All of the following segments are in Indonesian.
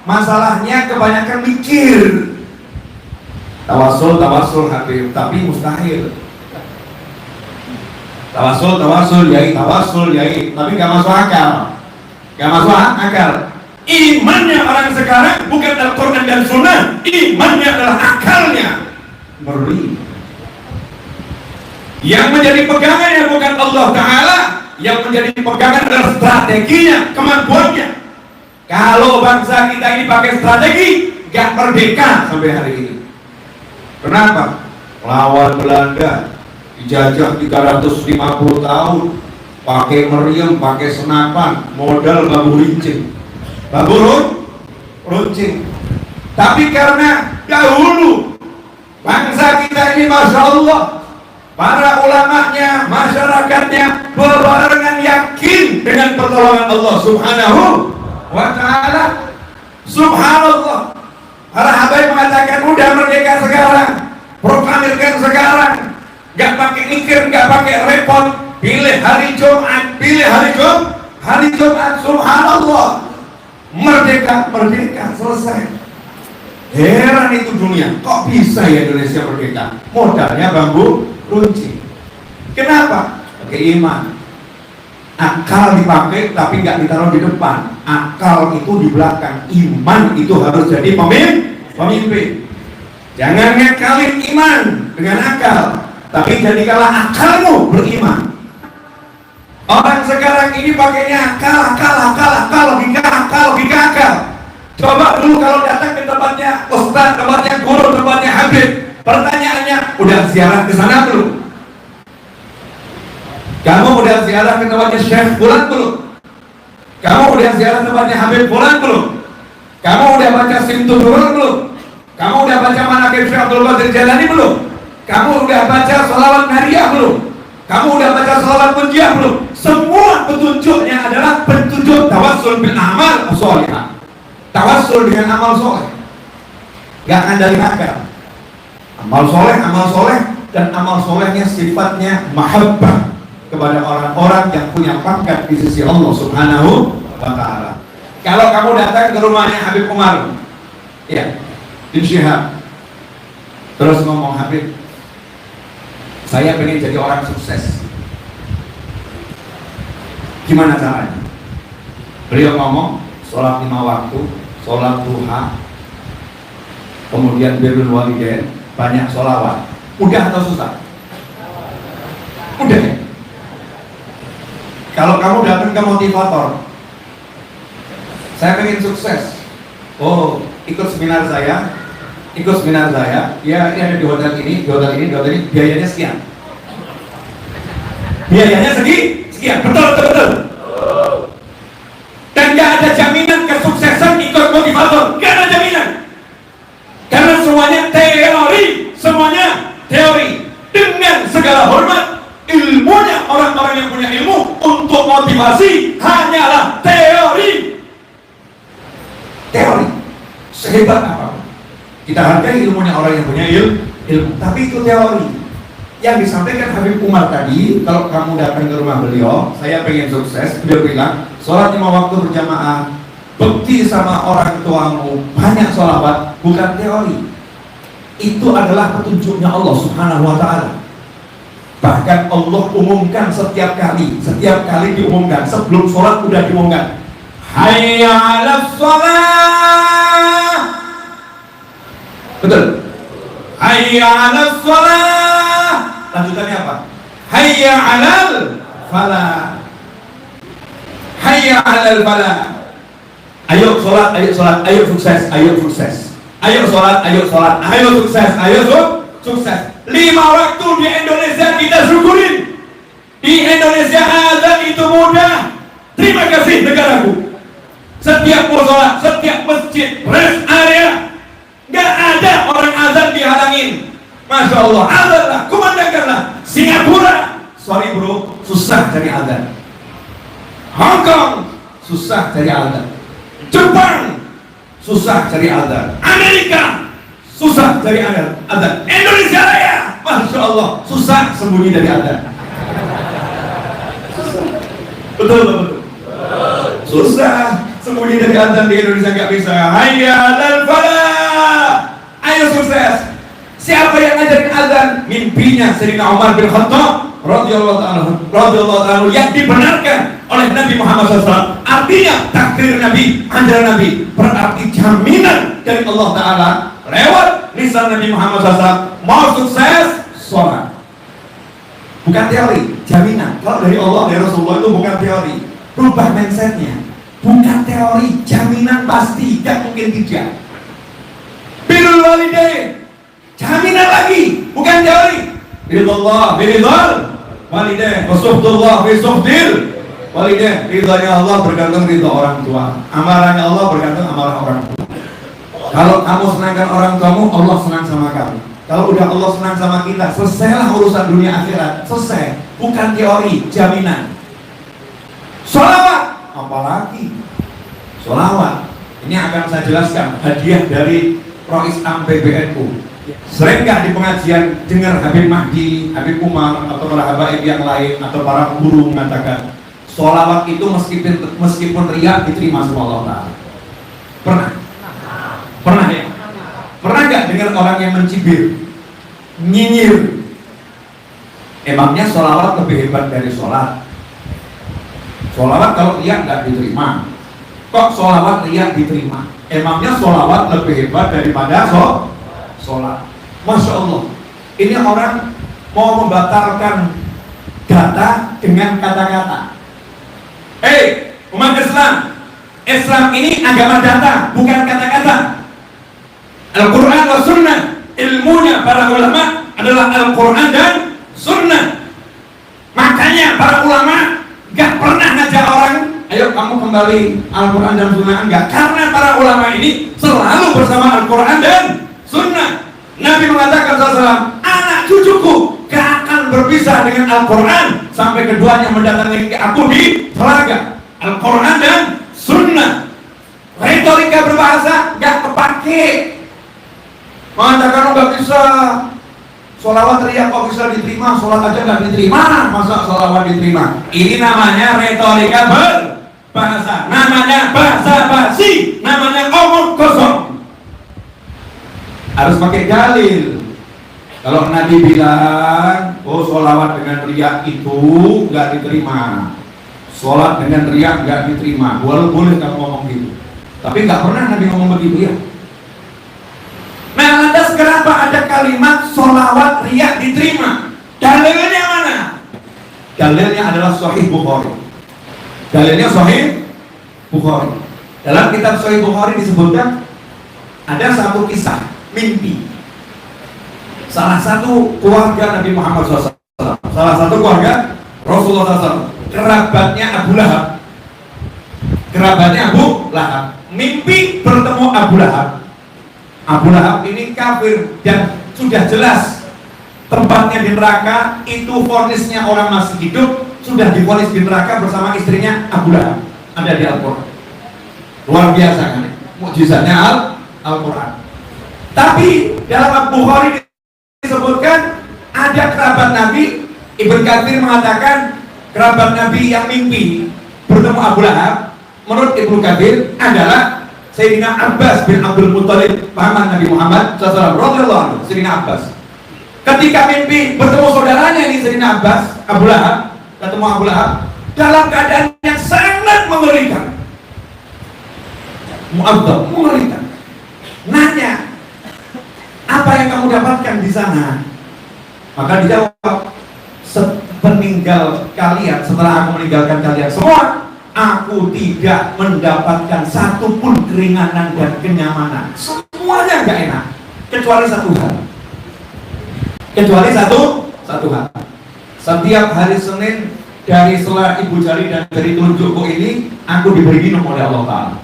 Masalahnya kebanyakan mikir. Tawasul Habib, tapi mustahil. Tawasul yai, tapi gak masuk akal. Imannya orang sekarang bukan Al-Quran dan Sunnah, imannya adalah akalnya. Ngeri. Yang menjadi pegangannya bukan Allah Ta'ala, yang menjadi pegangan adalah strateginya, kemampuannya. Kalau bangsa kita ini pakai strategi, gak merdeka sampai hari ini. Kenapa? Lawan Belanda, dijajah 350 tahun, pakai meriam, pakai senapan, modal bambu runcing. Tapi karena dahulu bangsa kita ini, Masya Allah, para ulamanya, masyarakatnya berbarengan yakin dengan pertolongan Allah Subhanahu wa Ta'ala. Subhanallah, para habaib mengatakan udah merdeka sekarang, proklamirkan sekarang, gak pakai mikir, gak pakai repot, pilih hari Jumat, subhanallah, merdeka, selesai. Heran itu dunia, kok bisa ya Indonesia merdeka? Modalnya bambu runcing. Kenapa? Pakai iman. Akal dipakai tapi nggak ditaruh di depan. Akal itu di belakang. Iman itu harus jadi pemimpin. Jangan ngakalin iman dengan akal, tapi jadikanlah akalmu beriman. Orang sekarang ini pakainya akal, logika. Coba dulu kalau datang ke tempatnya ustaz, tempatnya guru, tempatnya habib, pertanyaannya, udah ziarah ke sana belum? Kamu udah ziarah ke tempatnya Syekh Fulan belum? Kamu udah ziarah tempatnya Habib Fulan belum? Kamu udah baca Simtu Nurul belum? Kamu udah baca Manaqib Syekh Abdul Qadir Jalani belum? Kamu udah baca Shalawat Nariyah belum? Kamu udah baca Shalawat Munjiah belum? Semua petunjuknya adalah petunjuk tawassul bil amal sholihah. Tawassul dengan amal soleh. Gak akan dari akal. Amal soleh, dan amal solehnya sifatnya mahabbah kepada orang-orang yang punya pangkat di sisi Allah Subhanahu wa Ta'ala. Kalau kamu datang ke rumahnya Habib Umar, ya, bin Syihab, terus ngomong, Habib, saya pengen jadi orang sukses, gimana caranya? Beliau ngomong, sholat 5 waktu, sholat duha, kemudian birrul walidain, banyak sholawat. Mudah atau susah? Mudah ya? Kalau kamu datang ke motivator, saya pengen sukses, oh ikut seminar saya, ya ini ada di hotel ini, biayanya sekian. Sekian, betul. Dan gak ada jaminan kesuksesan ikut motivator, gak ada jaminan. Karena semuanya teori. Dengan segala hormat, ilmunya orang-orang yang punya ilmu untuk motivasi hanyalah teori. Sehebat apa? Kita hargai ilmunya orang yang punya ilmu, tapi itu teori. Yang disampaikan Habib Umar tadi, kalau kamu datang ke rumah beliau, saya pengen sukses, beliau bilang, sholat 5 waktu berjamaah, bekti sama orang tuamu, banyak sholawat, bukan teori. Itu adalah petunjuknya Allah Subhanahu wa Ta'ala. Bahkan Allah umumkan setiap kali diumumkan, sebelum sholat udah diumumkan, hayya 'alas shalah. Betul. Hayya 'alas shalah. Lanjutannya apa? Hayya 'alal falah. Hayya 'alal falah. Ayo sholat, ayo sukses. Ayo sholat, ayo sukses. 5 waktu di Indonesia kita syukurin. Di Indonesia azan itu mudah. Terima kasih negaraku. Setiap musola, setiap masjid, rest area, gak ada orang azan dihalangin. Masya Allah, azanlah, kumandangkanlah. Singapura, sorry bro, susah cari azan. Hong Kong, susah cari azan. Jepang, susah cari azan. Amerika, susah cari azan. Indonesia Raya, Masya Allah, susah sembunyi dari azan. Betul. Susah. sembunyi dari azan di Indonesia nggak bisa. Hayya 'alal falah. Ayo sukses. Siapa yang ngajarin azan? Mimpinya Sayyidina Umar bin Khattab radhiyallahu ta'ala yang dibenarkan oleh Nabi Muhammad SAW. Artinya takdir Nabi, ajaran Nabi berarti jaminan dari Allah Ta'ala lewat lisan Nabi Muhammad SAW. Mau sukses, sholat. Bukan teori, jaminan. Kalau dari Allah, dari Rasulullah itu bukan teori. Rubah mindsetnya. Bukan teori, jaminan pasti, gak mungkin tidak. Birrul walidain, jaminan lagi, bukan teori. Ridullah, biridul walidain, wasuhdullah, bisuhdil walidain. Ridhonya Allah bergantung ridho orang tua. Amarannya Allah bergantung amaran orang tua. Kalau kamu senangkan orang tuamu, Allah senang sama kamu. Kalau udah Allah senang sama kita, selesailah urusan dunia akhirat. Selesai, bukan teori, jaminan. Sholawat, apalagi sholawat. Ini akan saya jelaskan hadiah dari Prois Am PBNU. Sering nggak di pengajian dengar Habib Mahdi, Habib Umar, atau para habaib yang lain, atau para guru mengatakan sholawat itu meskipun riya diterima sama Allah Ta'ala? Pernah? Pernah ya? Pernah nggak dengar orang yang mencibir, nyinyir? Emangnya sholawat lebih hebat dari sholat? Sholawat kalau riya nggak diterima, kok sholawat riya diterima? Emangnya sholawat lebih hebat daripada sholat? Masya Allah, ini orang mau membatalkan data dengan kata-kata. Umat Islam, Islam ini agama data, bukan kata-kata. Al-Quran wa Sunnah, ilmunya para ulama adalah Al-Quran dan Sunnah. Makanya para ulama gak pernah ngajak orang, ayo kamu kembali Al-Quran dan Sunnah, enggak. Karena para ulama ini selalu bersama Al-Quran dan Sunnah. Nabi mengatakan SAW, anak cucuku gak akan berpisah dengan Al-Quran sampai keduanya mendatangi aku di telaga. Al-Quran dan Sunnah. Retorika berbahasa gak kepake. Mengatakan gak bisa sholawat riya kok bisa diterima, sholat aja gak diterima, masa sholawat diterima? Ini namanya retorika berbahasa, namanya bahasa basi, namanya omong kosong. Harus pakai dalil. Kalau Nabi bilang, oh sholawat dengan riya itu nggak diterima, sholat dengan riya nggak diterima, boleh kamu ngomong gitu. Tapi nggak pernah Nabi ngomong begitu ya. Nah, lantas kenapa ada kalimat sholawat riya diterima? Dalilnya mana? Dalilnya adalah Sahih Bukhari. Dalilnya Sahih Bukhari. Dalam kitab Sahih Bukhari disebutkan ada satu kisah mimpi salah satu keluarga Nabi Muhammad SAW, salah satu keluarga Rasulullah SAW, kerabatnya Abu Lahab. Kerabatnya Abu Lahab mimpi bertemu Abu Lahab. Abu Lahab ini kafir dan sudah jelas tempatnya di neraka. Itu vonisnya orang masih hidup, sudah divonis di neraka bersama istrinya Abu Lahab. Ada di Al-Quran. Luar biasa kan? Mukjizatnya Al-Quran. Tapi dalam Bukhari disebutkan ada kerabat Nabi. Ibn Katsir mengatakan kerabat Nabi yang mimpi bertemu Abu Lahab menurut Ibn Katsir adalah Sayyidina Abbas bin Abdul Muttalib, paman Nabi Muhammad SAW radhiyallahu anhu. Sayyidina Abbas ketika mimpi bertemu saudaranya ini Sayyidina Abbas, Abu Lahab, ketemu Abu Lahab dalam keadaan yang sangat mengerikan, mu'adzab, mengerikan. Nanya, apa yang kamu dapatkan di sana? Maka dijawab, sepeninggal kalian, setelah aku meninggalkan kalian semua, aku tidak mendapatkan satupun keringanan dan kenyamanan. Semuanya gak enak, kecuali satu hal. Kecuali satu hal. Setiap hari Senin dari setelah ibu jari dan dari telunjukku ini, aku diberi minum oleh Allah Ta'ala.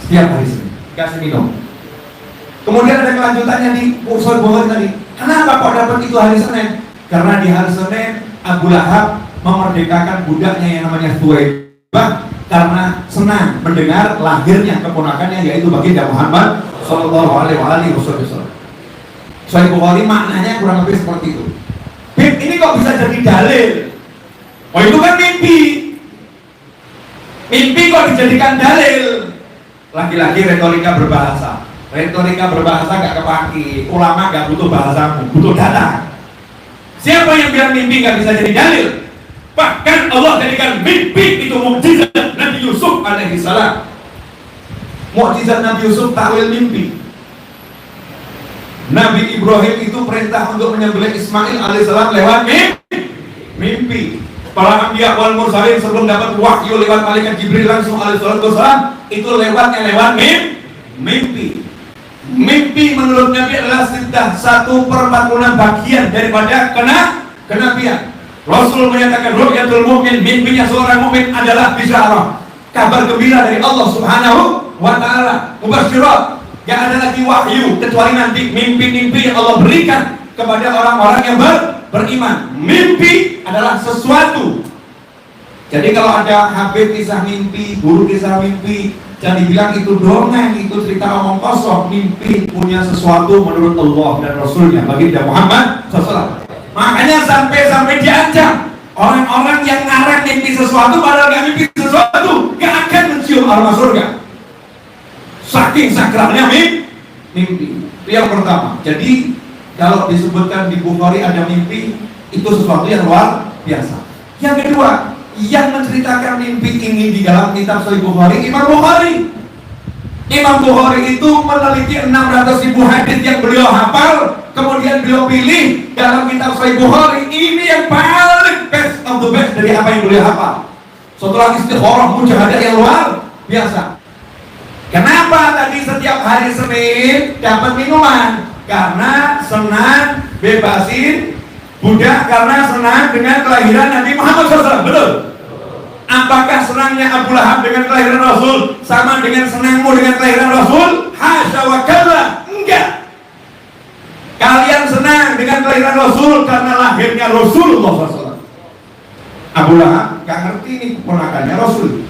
Setiap hari Senin kasih minum. Kemudian ada kelanjutannya di Sahih Bukhari tadi. Kenapa kok dapat itu hari Senin? Karena di hari Senin Abu Lahab memerdekakan budaknya yang namanya Thuwaibah karena senang mendengar lahirnya keponakannya yaitu baginda Muhammad Sallallahu Alaihi Wasallam. Sahih Bukhari maknanya kurang lebih seperti itu. Ini kok bisa jadi dalil? Oh itu kan mimpi. Mimpi kok dijadikan dalil? Lagi-lagi retorika berbahasa. Retorika berbahasa gak kepake. Ulama gak butuh bahasamu, butuh data. Siapa yang bilang mimpi gak bisa jadi dalil? Bahkan Allah jadikan mimpi itu mukjizat Nabi Yusuf alaihi salam. Mukjizat Nabi Yusuf takwil mimpi. Nabi Ibrahim itu perintah untuk menyembelih Ismail alaihissalam lewat mimpi. Para anbiya wal mursalin sebelum dapat wahyu lewat malaikat Jibril langsung alaihissalam itu lewatnya lewat mimpi. Mimpi menurut Nabi adalah satu per 46 bagian daripada kenabian. Rasul menyatakan ru'yatul mu'min, mimpinya seorang mukmin adalah bisyarah, kabar gembira dari Allah Subhanahu wa taala, mubasysyirat. Gak ada lagi wahyu kecuali nanti mimpi-mimpi yang Allah berikan kepada orang-orang yang beriman. Mimpi adalah sesuatu. Jadi kalau ada Habib kisah mimpi, guru kisah mimpi, jangan dibilang itu dongeng, itu cerita omong kosong. Mimpi punya sesuatu menurut Allah dan Rasulnya, baginda Muhammad SAW. Makanya sampai diancam orang-orang yang ngarang mimpi sesuatu padahal gak mimpi sesuatu, gak akan mencium aroma surga. Saking sakralnya mimpi. Itu yang pertama. Jadi kalau disebutkan di Bukhari ada mimpi, itu sesuatu yang luar biasa. Yang kedua, yang menceritakan mimpi ini di dalam kitab Sahih Bukhari, Imam Bukhari. Imam Bukhari itu meneliti 600.000 hadis yang beliau hafal, kemudian beliau pilih dalam kitab Sahih Bukhari. Ini yang paling best of the best dari apa yang beliau hafal. Setelah istikharah mujahadah yang luar biasa. Kenapa tadi setiap hari Senin dapat minuman? Karena senang bebasin budak, karena senang dengan kelahiran Nabi Muhammad SAW. Betul? Apakah senangnya Abu Lahab dengan kelahiran Rasul sama dengan senangmu dengan kelahiran Rasul? Hasya wa kalla. Enggak. Kalian senang dengan kelahiran Rasul karena lahirnya Rasulullah SAW. Abu Lahab gak ngerti ini keponakannya Rasul.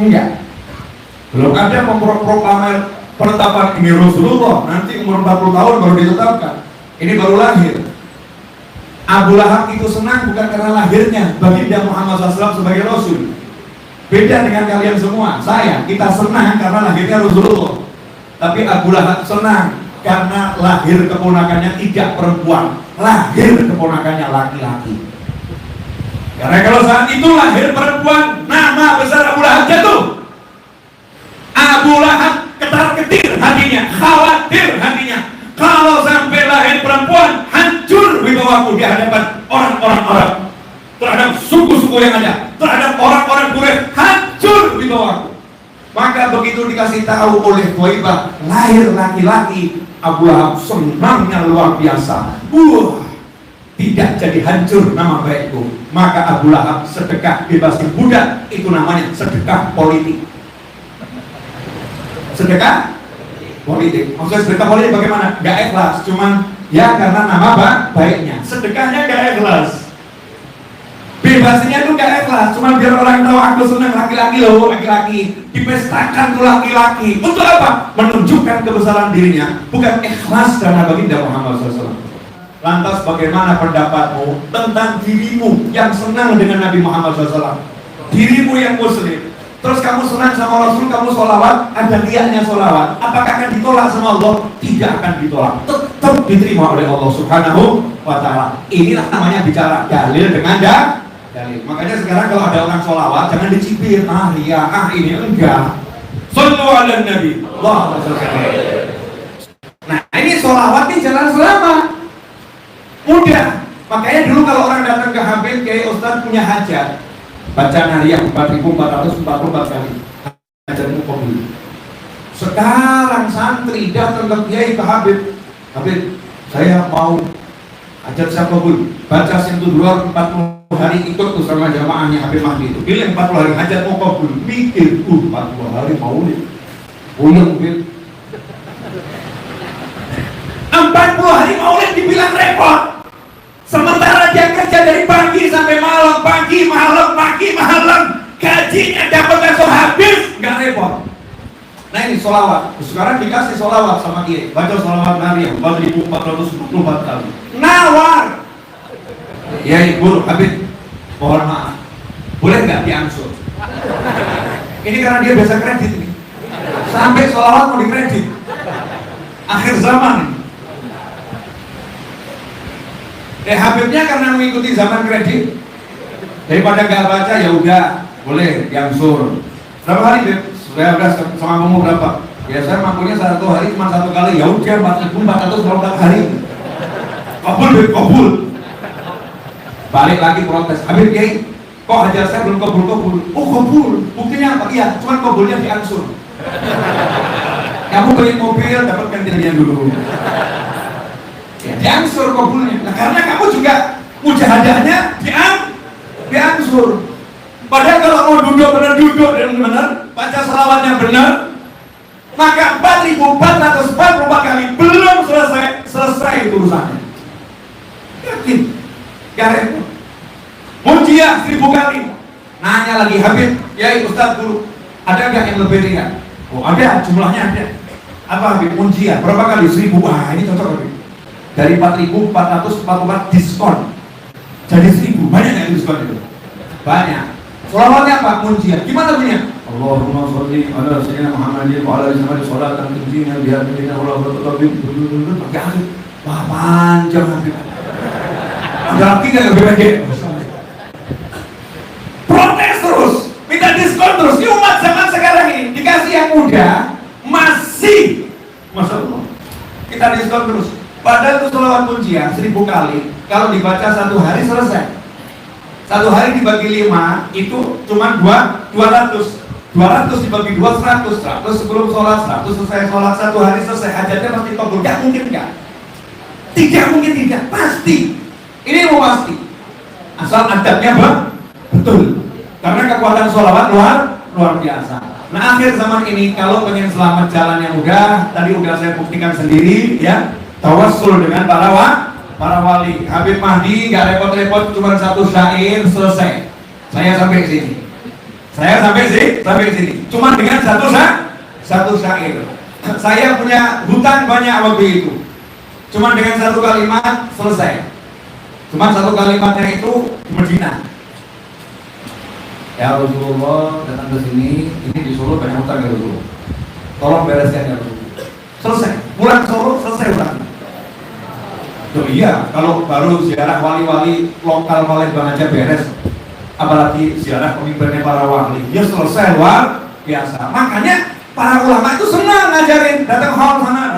Enggak. Belum ada memproklamasi penetapan ini Rasulullah, nanti umur 40 tahun baru ditetapkan. Ini baru lahir. Abu Lahab itu senang bukan karena lahirnya baginda Muhammad SAW sebagai Rasul. Beda dengan kalian semua. Kita senang karena lahirnya Rasulullah. Tapi Abu Lahab senang karena lahir keponakannya tidak perempuan, lahir keponakannya laki-laki. Karena kalau saat itu lahir perempuan, nama besar Abu Lahab jatuh. Abu Lahab ketar-ketir hatinya, khawatir hatinya. Kalau sampai lahir perempuan, hancur wibawaku di hadapan orang-orang Arab, terhadap suku-suku yang ada, terhadap orang-orang Quraisy, hancur wibawaku. Maka begitu dikasih tahu oleh Thaibah lahir laki-laki, Abu Lahab senangnya luar biasa. Tidak jadi hancur nama baikku. Maka Abu Lahab sedekah bebasin budak, itu namanya sedekah politik. Sedekah politik. Maksudnya sedekah politik bagaimana? Gak ikhlas, cuman ya karena nama baiknya. Sedekahnya gak ikhlas. Bebasnya tuh gak ikhlas, cuman biar orang tahu aku senang laki-laki loh, laki-laki. Dipestakan tuh laki-laki. Untuk apa? Menunjukkan kebesaran dirinya, bukan ikhlas karena baginda Muhammad SAW. Lantas bagaimana pendapatmu tentang dirimu yang senang dengan Nabi Muhammad SAW? Dirimu yang muslim. Terus kamu senang sama Rasul, kamu sholawat, ada niatnya sholawat, apakah akan ditolak sama Allah? Tidak akan ditolak, tetap diterima oleh Allah Subhanahu wa ta'ala. Inilah namanya bicara dalil dengan dalil. Makanya sekarang kalau ada orang sholawat, jangan dicibir, ini enggak. Sallu ala Nabi. Nah ini sholawat ini jalan selamat, mudah. Makanya dulu kalau orang datang ke Habib, kayak Ustaz punya hajat, baca Nariyah 4.444 kali, hajatmu kabul. Sekarang santri datang ke Kiai ke Habib, saya mau hajat saya kabul, baca Simtuduror 40 hari ikut bersama jamaahnya Habib Mahdi itu. Pilih 40 hari hajat mau kabul, mikir 40 hari maulid, puyeng bil. 40 hari maulid dibilang repot. Sementara dia kerja dari pagi sampai malam, pagi malam, gajinya dapat besok habis, nggak repot. Nah ini sholawat. Sekarang dikasih sholawat sama dia, baca sholawat Nariyah 4.444 kali. Nawar. Ya Ibu Habib, mohon maaf, boleh nggak diangsur? Ini karena dia biasa kredit nih. Sampai sholawat mau dikredit. Akhir zaman. Habibnya karena mengikuti zaman kredit, daripada gak baca ya udah boleh yang sur. Berapa hari Beb? Sudah sama kamu berapa? Ya saya mampunya satu hari cuma satu kali. Ya udah 4.400 hari. Kabul Beb, kabul. Balik lagi protes. Habib Kiai, kok hajar saya belum kabul? Oh kabul. Buktinya apa? Iya, cuma kabulnya diangsur. Kamu beli mobil dapat gantiannya dulu. Ya, diangsur kabulnya. Nah, karena kamu juga mujahadahnya diangsur. Padahal kalau mau duduk dan benar, baca salawatnya benar, maka 4.444 kali belum selesai urusannya. Yakin? Gak repot. Munjiah 1000 kali. Nanya lagi Habib, ya Ustaz dulu, ada nggak yang lebih ringan? Oh ada, jumlahnya ada. Apa Habib? Munjiah berapa kali? 1000. Wah ini cocok Habib. Dari 4.444 diskon jadi 1000. Banyak nggak diskon itu? Banyak. Sholawatnya apa? Munjiah. Gimana bunyinya? Allahumma sholli ala sayyidina Muhammadin wa ala alihi wa sahbihi sholatan tunjina biha min Allahu akbar. Pakai Habib. Wah panjang Habib. Ada lagi nggak lebih pendek? Protes terus, minta diskon terus. Ini umat zaman sekarang ini dikasih yang muda masih, masya Allah, kita diskon terus. Padahal itu sholawat munjiah 1000 kali, kalau dibaca satu hari selesai. Satu hari dibagi 5 itu cuma 200. 200 dibagi 2 100 sebelum sholat, 100 selesai sholat, satu hari selesai. Hajatnya pasti kabul. Gak mungkin gak? Tidak mungkin tidak, pasti. Ini mau pasti. Asal adabnya betul. Karena kekuatan sholawat luar biasa. Nah akhir zaman ini kalau pengen selamat jalan yang mudah, tadi udah saya buktikan sendiri ya. Tawassul dengan para wali. Habib Mahdi gak repot-repot, cuma satu syair selesai. Saya sampai sini. Cuma dengan satu syair. Saya punya hutan banyak waktu itu. Cuma dengan satu kalimat selesai. Cuma satu kalimatnya itu Medina. Ya Rasulullah datang ke sini, ini di Solo banyak hutang ya Rasulullah. Tolong bereskan ya Rasulullah. Selesai. Pulang ke Solo selesai hutang. Oh iya, kalau baru ziarah wali-wali lokal Palembang aja beres, apalagi ziarah pemimpinnya para wali, ya selesai luar biasa. Makanya para ulama itu senang ngajarin, datang hal sana,